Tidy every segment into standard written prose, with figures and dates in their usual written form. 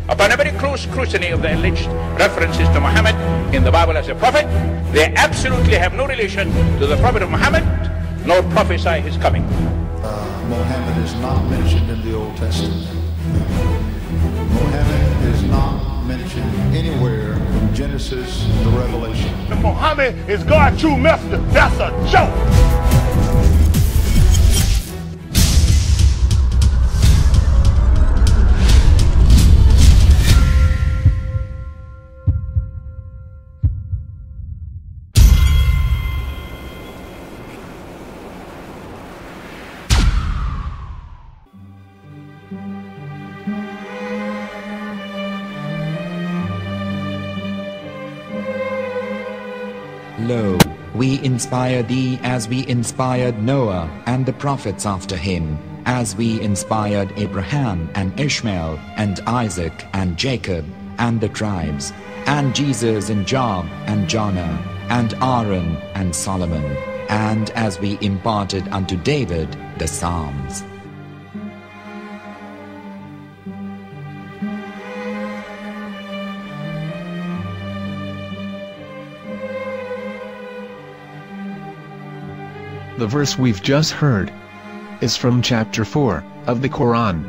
Upon a very close scrutiny of the alleged references to Muhammad in the Bible as a prophet, they absolutely have no relation to the prophet of Muhammad, nor prophesy his coming. Muhammad is not mentioned in the Old Testament. Muhammad is not mentioned anywhere from Genesis to Revelation. Muhammad is God's true messenger. That's a joke. Lo, we inspire thee as we inspired Noah and the prophets after him, as we inspired Abraham and Ishmael and Isaac and Jacob and the tribes, and Jesus and Job and Jonah and Aaron and Solomon, and as we imparted unto David the Psalms. The verse we've just heard is from chapter 4 of the Quran.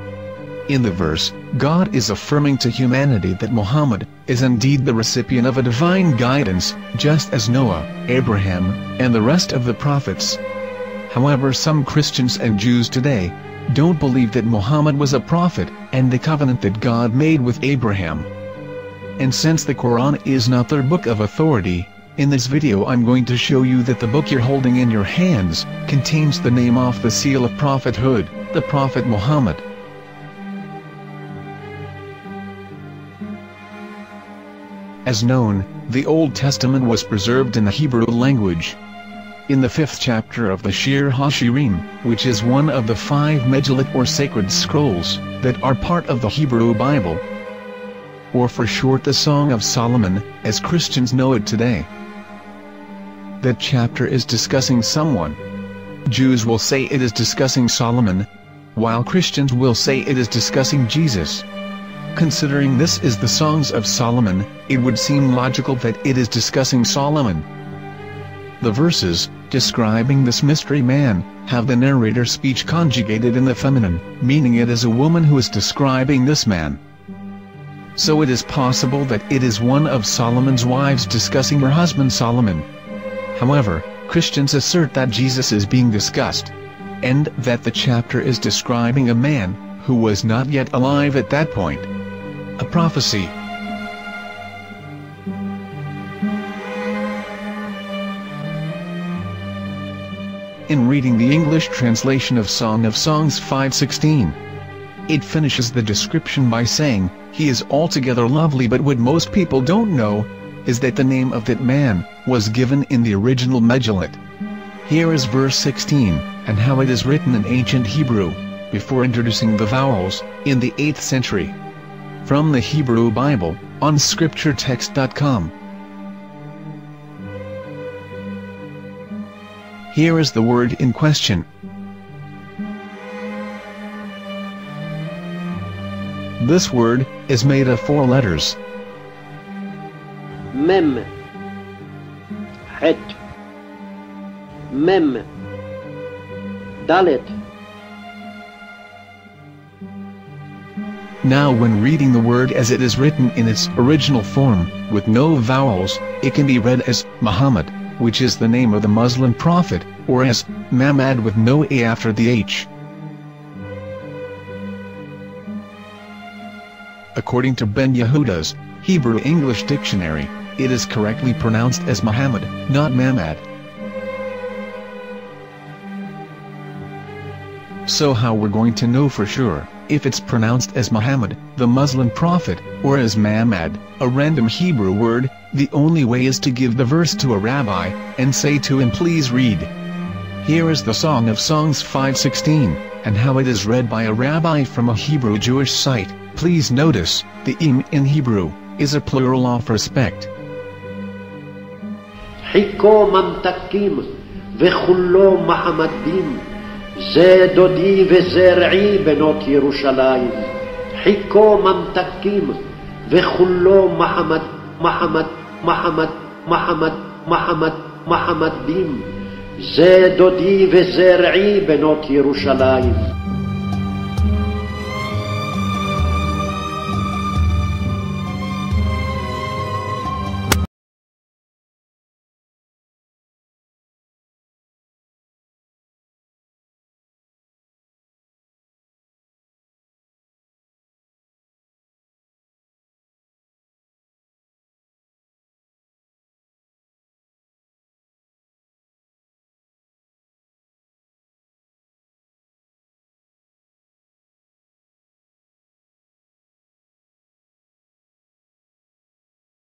In the verse, God is affirming to humanity that Muhammad is indeed the recipient of a divine guidance, just as Noah, Abraham, and the rest of the prophets. However, some Christians and Jews today don't believe that Muhammad was a prophet and the covenant that God made with Abraham. And since the Quran is not their book of authority, in this video I'm going to show you that the book you're holding in your hands contains the name off the seal of prophethood, the Prophet Muhammad. As known, the Old Testament was preserved in the Hebrew language. In the 5th chapter of the Shir HaShirim, which is one of the 5 Megillat or sacred scrolls that are part of the Hebrew Bible, or for short the Song of Solomon, as Christians know it today. That chapter is discussing someone. Jews will say it is discussing Solomon, while Christians will say it is discussing Jesus. Considering this is the Songs of Solomon, it would seem logical that it is discussing Solomon. The verses, describing this mystery man, have the narrator's speech conjugated in the feminine, meaning it is a woman who is describing this man. So it is possible that it is one of Solomon's wives discussing her husband Solomon. However, Christians assert that Jesus is being discussed, and that the chapter is describing a man who was not yet alive at that point. A prophecy. In reading the English translation of Song of Songs 5:16, it finishes the description by saying, "He is altogether lovely," but what most people don't know is that the name of that man was given in the original Megillat. Here is verse 16, and how it is written in ancient Hebrew, before introducing the vowels, in the 8th century. From the Hebrew Bible, on scripturetext.com. Here is the word in question. This word is made of 4 letters. Mem, Het, Mem, Dalet. Now when reading the word as it is written in its original form, with no vowels, it can be read as Muhammad, which is the name of the Muslim prophet, or as Mamad with no A after the H. According to Ben Yehuda's Hebrew English Dictionary, it is correctly pronounced as Muhammad, not Mamad. So how we're going to know for sure if it's pronounced as Muhammad, the Muslim prophet, or as Mamad, a random Hebrew word? The only way is to give the verse to a rabbi and say to him, "Please read." Here is the Song of Songs 5:16, and how it is read by a rabbi from a Hebrew Jewish site. Please notice, the im in Hebrew is a plural of respect. Hiko mamtakim vechullo mahamadim, ze dodi ve zer'i benot Yerushalayim. חיכו ממתקים וכולו מחמד, מחמד, מחמד, מחמד, מחמד, מחמד בים. זה דודי וזרעי בנות ירושלים.